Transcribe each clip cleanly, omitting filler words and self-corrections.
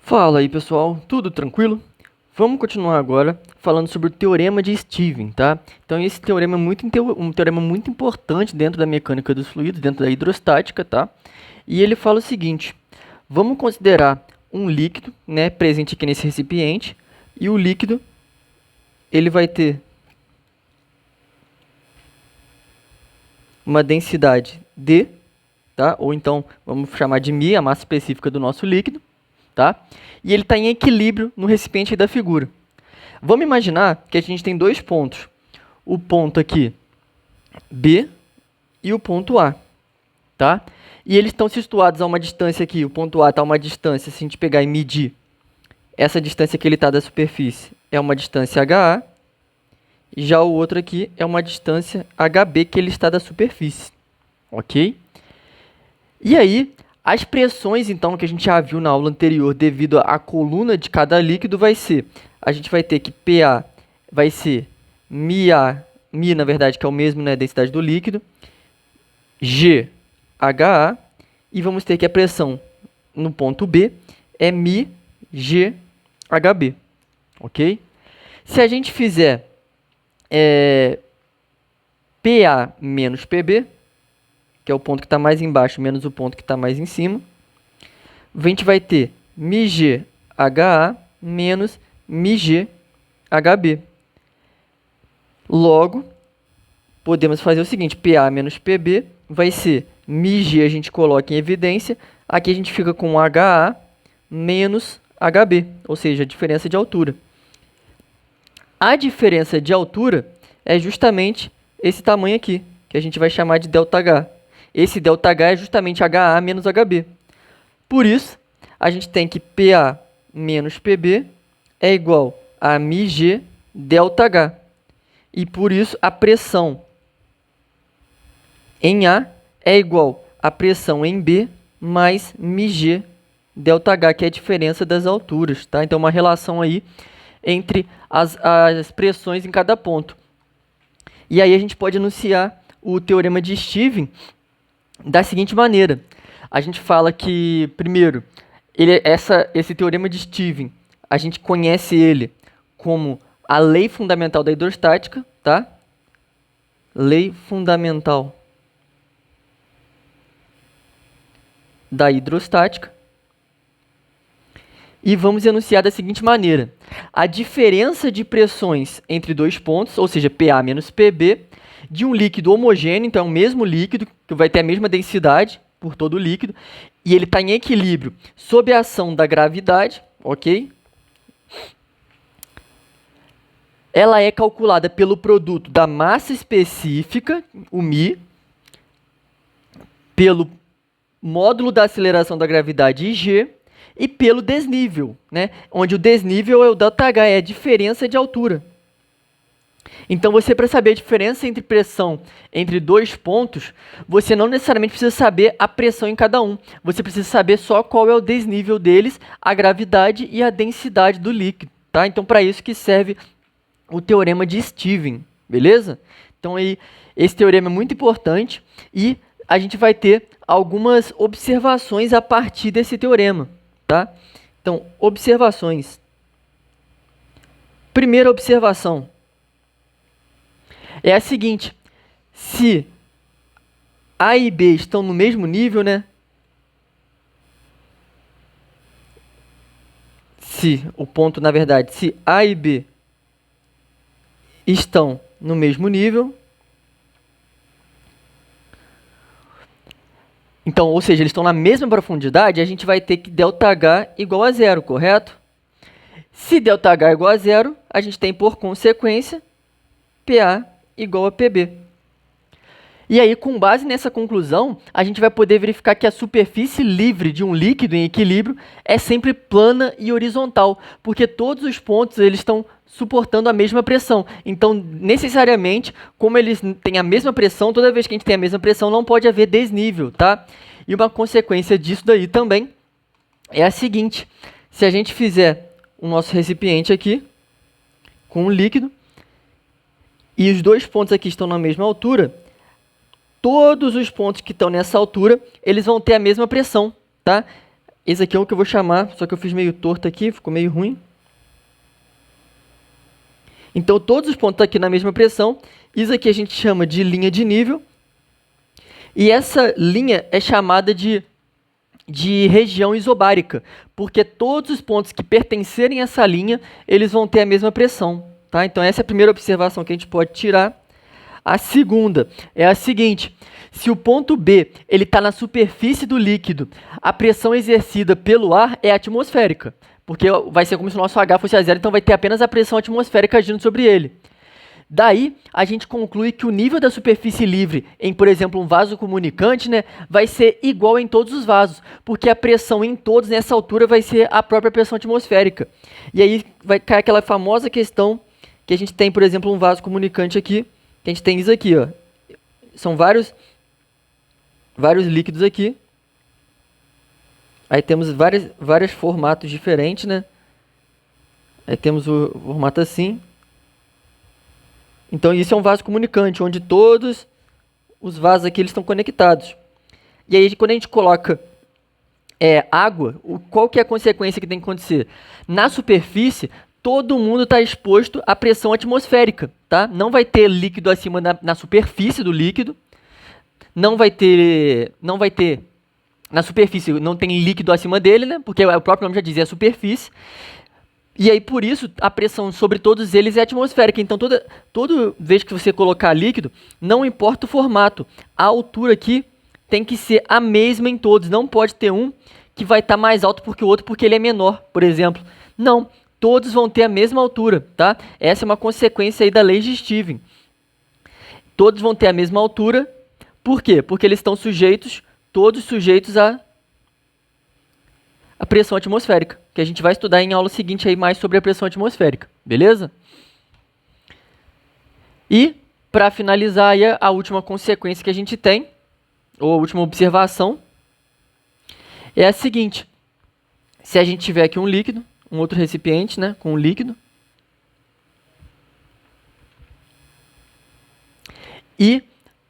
Fala aí, pessoal, tudo tranquilo? Vamos continuar agora falando sobre o teorema de Stevens, tá? Então esse teorema é um teorema muito importante dentro da mecânica dos fluidos, dentro da hidrostática, tá? E ele fala o seguinte: vamos considerar um líquido, né, presente aqui nesse recipiente, e o líquido ele vai ter uma densidade D, tá? Ou então vamos chamar de μ, a massa específica do nosso líquido, tá? E ele está em equilíbrio no recipiente da figura. Vamos imaginar que a gente tem dois pontos. O ponto aqui B e o ponto A, tá? E eles estão situados a uma distância aqui. O ponto A está a uma distância, se a gente pegar e medir, essa distância que ele está da superfície é uma distância HA. E já o outro aqui é uma distância HB que ele está da superfície, ok? E aí, as pressões, então, que a gente já viu na aula anterior, devido à coluna de cada líquido, vai ser... A gente vai ter que PA vai ser μ, na verdade, que é o mesmo, né, densidade do líquido, GHA, e vamos ter que a pressão no ponto B é μ GHB, ok? Se a gente fizer PA menos PB, que é o ponto que está mais embaixo menos o ponto que está mais em cima, a gente vai ter μGHA menos μGHB. Logo, podemos fazer o seguinte: PA menos PB vai ser μG, a gente coloca em evidência, aqui a gente fica com HA menos HB, ou seja, a diferença de altura. A diferença de altura é justamente esse tamanho aqui, que a gente vai chamar de ΔH. Esse ΔH é justamente HA menos HB. Por isso, a gente tem que PA menos PB é igual a μG ΔH. E por isso, a pressão em A é igual à pressão em B mais μG ΔH, que é a diferença das alturas, tá? Então, uma relação aí entre as pressões em cada ponto. E aí a gente pode enunciar o teorema de Stevens da seguinte maneira. A gente fala que, primeiro, esse teorema de Stevens, a gente conhece ele como a lei fundamental da hidrostática, tá? Lei fundamental da hidrostática. E vamos enunciar da seguinte maneira: a diferença de pressões entre dois pontos, ou seja, PA menos PB, de um líquido homogêneo, então é o mesmo líquido, que vai ter a mesma densidade por todo o líquido, e ele está em equilíbrio sob a ação da gravidade, ok? Ela é calculada pelo produto da massa específica, o μ, pelo módulo da aceleração da gravidade, IG, e pelo desnível, né? Onde o desnível é o ΔH, é a diferença de altura. Então, você, para saber a diferença entre pressão entre dois pontos, você não necessariamente precisa saber a pressão em cada um. Você precisa saber só qual é o desnível deles, a gravidade e a densidade do líquido, tá? Então, para isso que serve o teorema de Stevens, beleza? Então, aí, esse teorema é muito importante e a gente vai ter algumas observações a partir desse teorema, tá? Então, observações. Primeira observação é a seguinte: se A e B estão no mesmo nível, né? Se o ponto, na verdade, se A e B estão no mesmo nível, então, ou seja, eles estão na mesma profundidade, a gente vai ter que ΔH igual a zero, correto? Se ΔH é igual a zero, a gente tem, por consequência, PA igual a PB. E aí, com base nessa conclusão, a gente vai poder verificar que a superfície livre de um líquido em equilíbrio é sempre plana e horizontal, porque todos os pontos eles estão suportando a mesma pressão. Então, necessariamente, como eles têm a mesma pressão, toda vez que a gente tem a mesma pressão, não pode haver desnível, tá? E uma consequência disso daí também é a seguinte: se a gente fizer o nosso recipiente aqui com um líquido e os dois pontos aqui estão na mesma altura, todos os pontos que estão nessa altura, eles vão ter a mesma pressão, tá? Esse aqui é o que eu vou chamar, só que eu fiz meio torto aqui, ficou meio ruim. Então, todos os pontos aqui na mesma pressão. Isso aqui a gente chama de linha de nível. E essa linha é chamada de região isobárica, porque todos os pontos que pertencerem a essa linha, eles vão ter a mesma pressão. Tá? Então, essa é a primeira observação que a gente pode tirar. A segunda é a seguinte: se o ponto B está na superfície do líquido, a pressão exercida pelo ar é atmosférica, porque vai ser como se o nosso H fosse a zero, então vai ter apenas a pressão atmosférica agindo sobre ele. Daí, a gente conclui que o nível da superfície livre em, por exemplo, um vaso comunicante, né, vai ser igual em todos os vasos, porque a pressão em todos nessa altura vai ser a própria pressão atmosférica. E aí vai cair aquela famosa questão que a gente tem, por exemplo, um vaso comunicante aqui, que a gente tem isso aqui, ó. São vários líquidos aqui. Aí temos vários formatos diferentes, né? Aí temos o formato assim. Então isso é um vaso comunicante, onde todos os vasos aqui eles estão conectados. E aí quando a gente coloca água, qual que é a consequência que tem que acontecer? Na superfície, todo mundo está exposto à pressão atmosférica, tá? Não vai ter líquido acima na superfície do líquido. Não vai ter na superfície, não tem líquido acima dele, né? Porque o próprio nome já diz, é a superfície. E aí, por isso, a pressão sobre todos eles é atmosférica. Então, toda vez que você colocar líquido, não importa o formato, a altura aqui tem que ser a mesma em todos. Não pode ter um que vai estar mais alto que o outro porque ele é menor, por exemplo. Não, todos vão ter a mesma altura, tá? Essa é uma consequência aí da lei de Stevens. Todos vão ter a mesma altura. Por quê? Porque eles estão todos sujeitos à pressão atmosférica, que a gente vai estudar em aula seguinte aí mais sobre a pressão atmosférica, beleza? E, para finalizar, aí, a última consequência que a gente tem, ou a última observação, é a seguinte: se a gente tiver aqui um líquido, um outro recipiente, né, com um líquido, e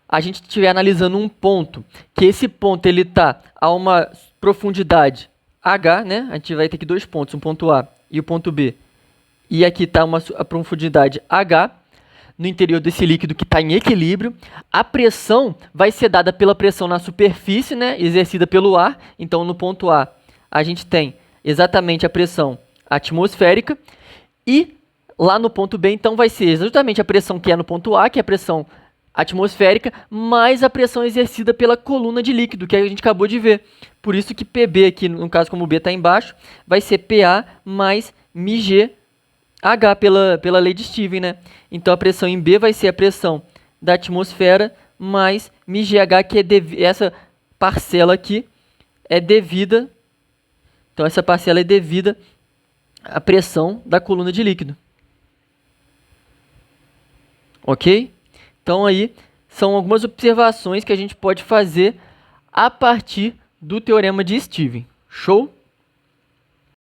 a gente estiver analisando um ponto, que esse ponto ele está a uma profundidade H, né? A gente vai ter aqui dois pontos, um ponto A e o ponto B. E aqui está a profundidade H, no interior desse líquido que está em equilíbrio. A pressão vai ser dada pela pressão na superfície, né? Exercida pelo ar. Então, no ponto A, a gente tem exatamente a pressão atmosférica. E lá no ponto B, então, vai ser exatamente a pressão que é no ponto A, que é a pressão atmosférica, mais a pressão exercida pela coluna de líquido, que a gente acabou de ver. Por isso que PB aqui, no caso como o B está embaixo, vai ser PA mais μgH pela lei de Stevens, né? Então a pressão em B vai ser a pressão da atmosfera mais μgH, que essa parcela aqui é devida. Então essa parcela é devida à pressão da coluna de líquido. Ok? Então aí são algumas observações que a gente pode fazer a partir do teorema de Stevens. Show?